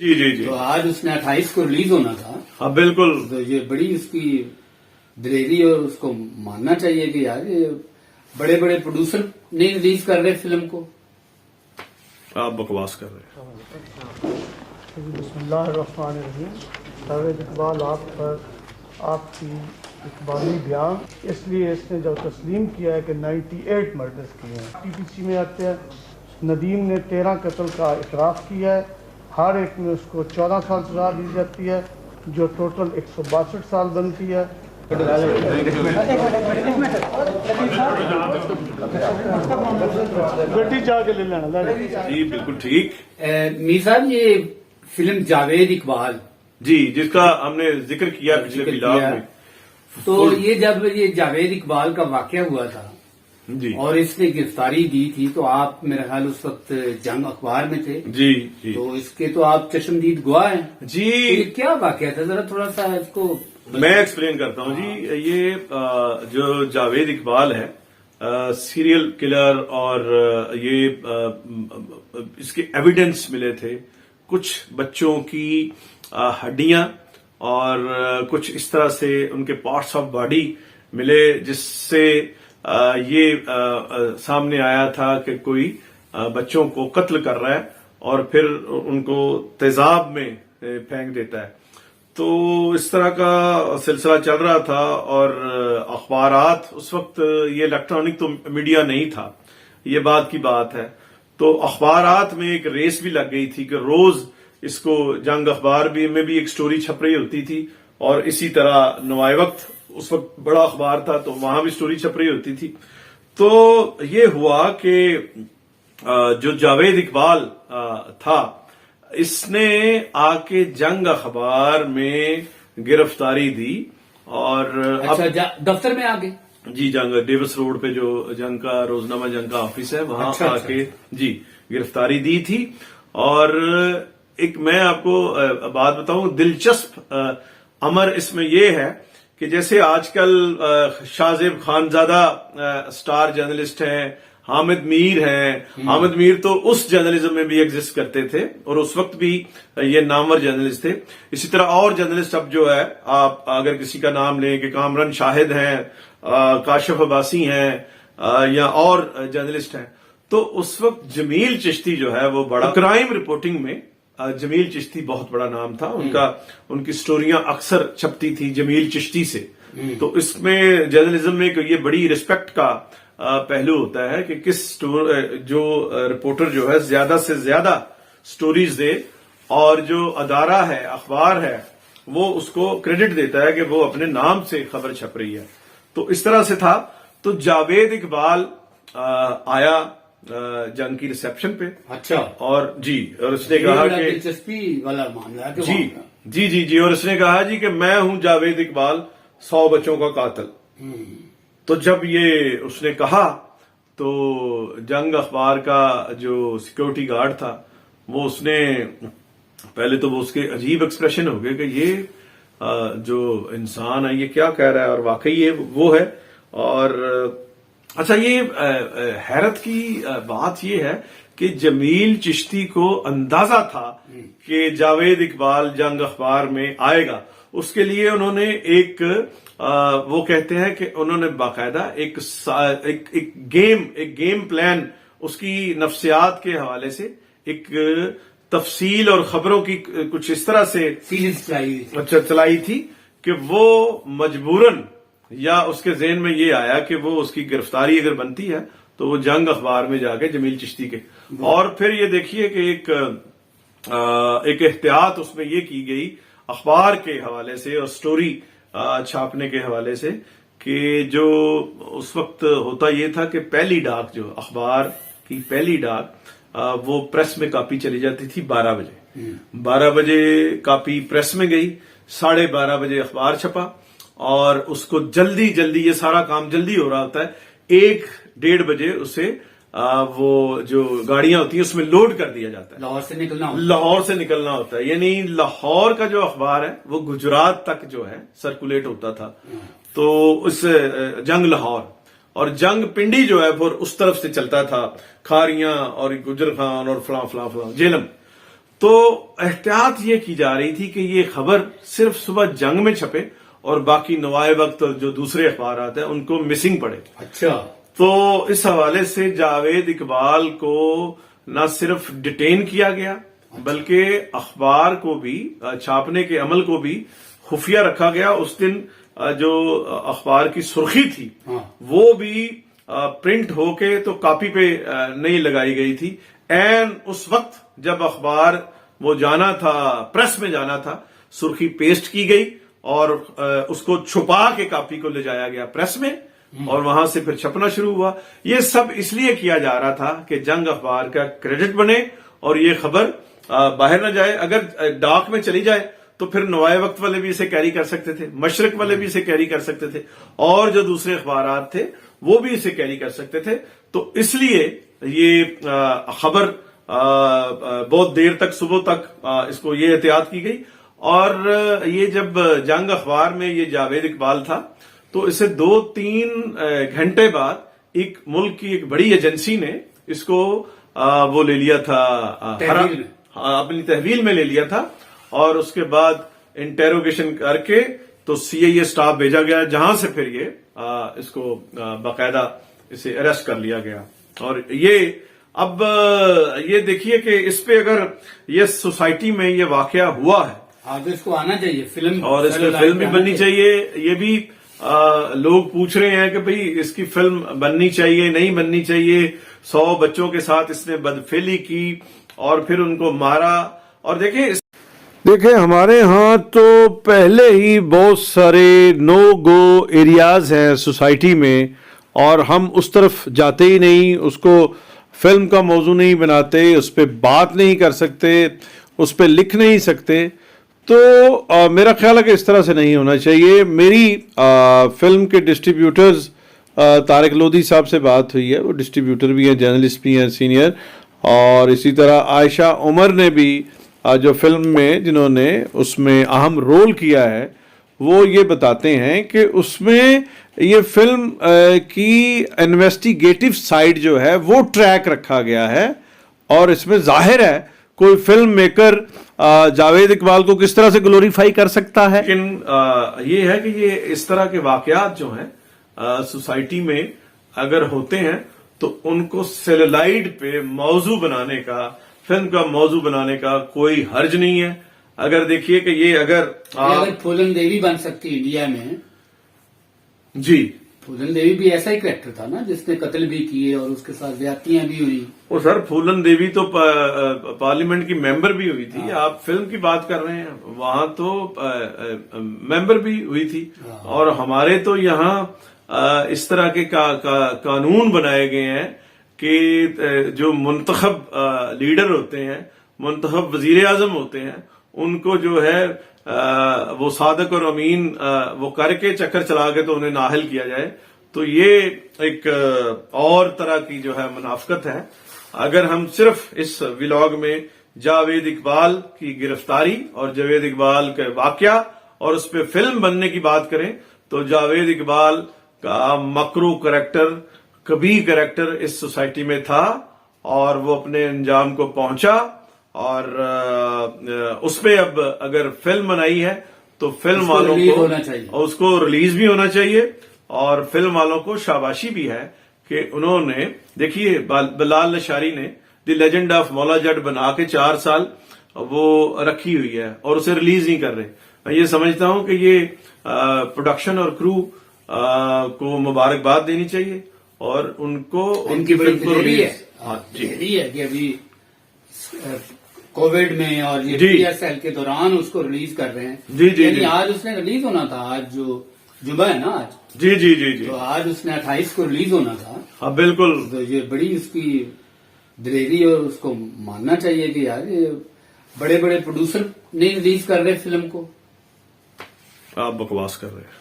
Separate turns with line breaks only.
جی جی جی
تو آج اس نے 28 کو ریلیز ہونا تھا.
ہاں بالکل.
تو یہ بڑی اس کی دلیری اور اس کو ماننا چاہیے کہ یار یہ بڑے بڑے پروڈیوسر نہیں ریلیز کر رہے فلم کو.
آپ بکواس کر رہے ہیں.
بسم اللہ الرحمن الرحیم. جاوید اقبال آپ پر آپ کی اقبالی بیان اس لیے اس نے جو تسلیم کیا ہے کہ 98 مرڈرز کیے ہیں. ٹی پی سی میں آتے ہیں. ندیم نے 13 قتل کا اعتراف کیا ہے. ہر ایک میں اس کو 14 سال سزا دی جاتی ہے جو ٹوٹل 162 سال بنتی ہے. گڈی جا کے لے لینا.
جی بالکل ٹھیک.
میر صاحب یہ فلم جاوید اقبال
جی جس کا ہم نے ذکر کیا پچھلے ولاگ میں.
تو یہ جب یہ جاوید اقبال کا واقعہ ہوا تھا
جی
اور اس نے گرفتاری دی تھی تو آپ میرا خیال اس وقت جنگ اخبار میں تھے.
جی جی
تو اس کے تو آپ چشمدید گواہ ہیں.
جی
یہ کیا واقعہ تھا ذرا تھوڑا سا اس کو
میں ایکسپلین کرتا ہوں. جی یہ جو جاوید اقبال ہے سیریل کلر اور یہ اس کے ایویڈنس ملے تھے کچھ بچوں کی ہڈیاں اور کچھ اس طرح سے ان کے پارٹس آف باڈی ملے جس سے یہ سامنے آیا تھا کہ کوئی بچوں کو قتل کر رہا ہے اور پھر ان کو تیزاب میں پھینک دیتا ہے. تو اس طرح کا سلسلہ چل رہا تھا اور اخبارات اس وقت یہ الیکٹرانک تو میڈیا نہیں تھا, یہ بات کی بات ہے. تو اخبارات میں ایک ریس بھی لگ گئی تھی کہ روز اس کو جنگ اخبار میں بھی ایک سٹوری چھپ رہی ہوتی تھی اور اسی طرح نوائے وقت اس وقت بڑا اخبار تھا تو وہاں بھی سٹوری چھپ رہی ہوتی تھی. تو یہ ہوا کہ جو جاوید اقبال تھا اس نے آ کے جنگ اخبار میں گرفتاری دی اور
دفتر میں آگے
جی جنگ ڈیوس روڈ پہ جو جنگ کا روزنامہ جنگ کا آفس ہے وہاں آ کے جی گرفتاری دی تھی. اور ایک میں آپ کو بات بتاؤں دلچسپ امر اس میں یہ ہے کہ جیسے آج کل شاہ زیب خانزادہ سٹار جرنلسٹ ہیں, حامد میر ہیں. حامد میر تو اس جرنلزم میں بھی ایگزسٹ کرتے تھے اور اس وقت بھی یہ نامور جرنلسٹ تھے. اسی طرح اور جرنلسٹ اب جو ہے آپ اگر کسی کا نام لیں کہ کامران شاہد ہیں, کاشف عباسی ہیں یا اور جرنلسٹ ہیں. تو اس وقت جمیل چشتی جو ہے وہ بڑا کرائم رپورٹنگ میں جمیل چشتی بہت بڑا نام تھا ان کی سٹوریاں اکثر چھپتی تھی جمیل چشتی سے. تو اس میں جرنلزم میں یہ بڑی رسپیکٹ کا پہلو ہوتا ہے کہ کس جو رپورٹر جو ہے زیادہ سے زیادہ سٹوریز دے اور جو ادارہ ہے اخبار ہے وہ اس کو کریڈٹ دیتا ہے کہ وہ اپنے نام سے خبر چھپ رہی ہے. تو اس طرح سے تھا. تو جاوید اقبال آیا جنگ کی ریسپشن پہ.
اچھا.
اور جی اور اس نے کہا کہ
دلچسپی والا معاملہ ہے
جی جی جی جی اور اس نے کہا جی کہ میں ہوں جاوید اقبال 100 بچوں کا قاتل. تو جب یہ اس نے کہا تو جنگ اخبار کا جو سیکورٹی گارڈ تھا وہ اس نے پہلے تو وہ اس کے عجیب ایکسپریشن ہو گئے کہ یہ جو انسان ہے یہ کیا کہہ رہا ہے اور واقعی یہ وہ ہے. اور اچھا یہ حیرت کی بات یہ ہے کہ جمیل چشتی کو اندازہ تھا کہ جاوید اقبال جنگ اخبار میں آئے گا. اس کے لیے انہوں نے ایک وہ کہتے ہیں کہ انہوں نے باقاعدہ ایک گیم پلان اس کی نفسیات کے حوالے سے ایک تفصیل اور خبروں کی کچھ اس طرح سے چلائی تھی کہ وہ مجبوراً یا اس کے ذہن میں یہ آیا کہ وہ اس کی گرفتاری اگر بنتی ہے تو وہ جنگ اخبار میں جا کے جمیل چشتی کے. اور پھر یہ دیکھیے کہ ایک احتیاط اس میں یہ کی گئی اخبار کے حوالے سے اور سٹوری چھاپنے کے حوالے سے کہ جو اس وقت ہوتا یہ تھا کہ پہلی ڈاک جو اخبار کی پہلی ڈاک وہ پریس میں کاپی چلی جاتی تھی 12 بجے. 12 بجے کاپی پریس میں گئی, 12:30 بجے اخبار چھپا اور اس کو جلدی یہ سارا کام جلدی ہو رہا ہوتا ہے. 1-1:30 بجے اسے وہ جو گاڑیاں ہوتی ہیں اس میں لوڈ کر دیا جاتا ہے. لاہور سے نکلنا ہوتا ہے. یعنی لاہور کا جو اخبار ہے وہ گجرات تک جو ہے سرکولیٹ ہوتا تھا. تو اس جنگ لاہور اور جنگ پنڈی جو ہے وہ اس طرف سے چلتا تھا, کھاریاں اور گجر خان اور فلاں جیلم. تو احتیاط یہ کی جا رہی تھی کہ یہ خبر صرف صبح جنگ میں چھپے اور باقی نوائے وقت اور جو دوسرے اخبارات ہیں ان کو مسنگ پڑے.
اچھا.
تو اس حوالے سے جاوید اقبال کو نہ صرف ڈیٹین کیا گیا بلکہ اخبار کو بھی چھاپنے کے عمل کو بھی خفیہ رکھا گیا. اس دن جو اخبار کی سرخی تھی وہ بھی پرنٹ ہو کے تو کاپی پہ نہیں لگائی گئی تھی. این اس وقت جب اخبار وہ جانا تھا پریس میں جانا تھا سرخی پیسٹ کی گئی اور اس کو چھپا کے کاپی کو لے جایا گیا پریس میں اور وہاں سے پھر چھپنا شروع ہوا. یہ سب اس لیے کیا جا رہا تھا کہ جنگ اخبار کا کریڈٹ بنے اور یہ خبر باہر نہ جائے. اگر ڈاک میں چلی جائے تو پھر نوائے وقت والے بھی اسے کیری کر سکتے تھے, مشرق والے بھی اسے کیری کر سکتے تھے اور جو دوسرے اخبارات تھے وہ بھی اسے کیری کر سکتے تھے. تو اس لیے یہ خبر بہت دیر تک صبح تک اس کو یہ احتیاط کی گئی. اور یہ جب جنگ اخبار میں یہ جاوید اقبال تھا تو اسے 2-3 گھنٹے بعد ایک ملک کی ایک بڑی ایجنسی نے اس کو وہ لے لیا تھا اپنی تحویل میں لے لیا تھا اور اس کے بعد انٹیروگیشن کر کے تو CIA سٹاف بھیجا گیا جہاں سے پھر یہ اس کو باقاعدہ اسے اریسٹ کر لیا گیا. اور یہ اب یہ دیکھیے کہ اس پہ اگر یہ سوسائٹی میں یہ واقعہ ہوا ہے
تو اس کو آنا چاہیے فلم,
اور اس پہ فلم بھی بننی چاہیے. یہ بھی لوگ پوچھ رہے ہیں کہ بھئی اس کی فلم بننی چاہیے نہیں بننی چاہیے. 100 بچوں کے ساتھ اس نے بدفعلی کی اور پھر ان کو مارا. اور دیکھیں ہمارے ہاں تو پہلے ہی بہت سارے نو گو ایریاز ہیں سوسائٹی میں اور ہم اس طرف جاتے ہی نہیں, اس کو فلم کا موضوع نہیں بناتے, اس پہ بات نہیں کر سکتے, اس پہ لکھ نہیں سکتے. تو میرا خیال ہے کہ اس طرح سے نہیں ہونا چاہیے. میری فلم کے ڈسٹریبیوٹرز طارق لودھی صاحب سے بات ہوئی ہے, وہ ڈسٹریبیوٹر بھی ہیں, جرنلسٹ بھی ہیں سینئر, اور اسی طرح عائشہ عمر نے بھی جو فلم میں جنہوں نے اس میں اہم رول کیا ہے وہ یہ بتاتے ہیں کہ اس میں یہ فلم کی انویسٹیگیٹو سائیڈ جو ہے وہ ٹریک رکھا گیا ہے اور اس میں ظاہر ہے کوئی فلم میکر جاوید اقبال کو کس طرح سے گلوریفائی کر سکتا ہے. لیکن یہ ہے کہ یہ اس طرح کے واقعات جو ہیں سوسائٹی میں اگر ہوتے ہیں تو ان کو سیلولائڈ پہ موضوع بنانے کا, فلم کا موضوع بنانے کا کوئی حرج نہیں ہے. اگر دیکھیے کہ یہ اگر
پھولن دیوی بن سکتی انڈیا میں,
جی
پھولن دیوی بھی ایسا ہی کریکٹر تھا نا جس نے قتل بھی کیے اور اس کے ساتھ زیادتیاں بھی ہوئی.
وہ سر پھولن دیوی تو پارلیمنٹ کی ممبر بھی ہوئی تھی. آپ فلم کی بات کر رہے ہیں, وہاں تو ممبر بھی ہوئی تھی. اور ہمارے تو یہاں اس طرح کے قانون بنائے گئے ہیں کہ جو منتخب لیڈر ہوتے ہیں, منتخب وزیر اعظم ہوتے ہیں, ان کو جو ہے وہ صادق اور امین وہ کر کے چکر چلا کے تو انہیں نااہل کیا جائے. تو یہ ایک اور طرح کی جو ہے منافقت ہے. اگر ہم صرف اس ولاگ میں جاوید اقبال کی گرفتاری اور جاوید اقبال کے واقعہ اور اس پہ فلم بننے کی بات کریں تو جاوید اقبال کا مکرو کریکٹر, کبھی کریکٹر اس سوسائٹی میں تھا اور وہ اپنے انجام کو پہنچا. اور اس پہ اب اگر فلم بنائی ہے تو فلم والوں کو اس کو ریلیز بھی ہونا چاہیے اور فلم والوں کو شاباشی بھی ہے کہ انہوں نے دیکھیے بلال لشاری نے دی لیجنڈ آف مولا جٹ بنا کے 4 سال وہ رکھی ہوئی ہے اور اسے ریلیز نہیں کر رہے. میں یہ سمجھتا ہوں کہ یہ پروڈکشن اور کرو کو مبارکباد دینی چاہیے اور ان کو
ان کی بڑی دلیری ہے کہ ابھی کووڈ میں اور یہ PSL کے دوران اس کو ریلیز کر رہے ہیں. یعنی آج اس نے ریلیز ہونا تھا, آج جو جمعہ ہے نا آج, جی تو آج اس نے 28 کو ریلیز ہونا تھا.
ہاں بالکل.
تو یہ بڑی اس کی دلیری اور اس کو ماننا چاہیے کہ یار یہ بڑے بڑے پروڈیوسر نہیں ریلیز کر رہے فلم کو.
آپ بکواس کر رہے ہیں.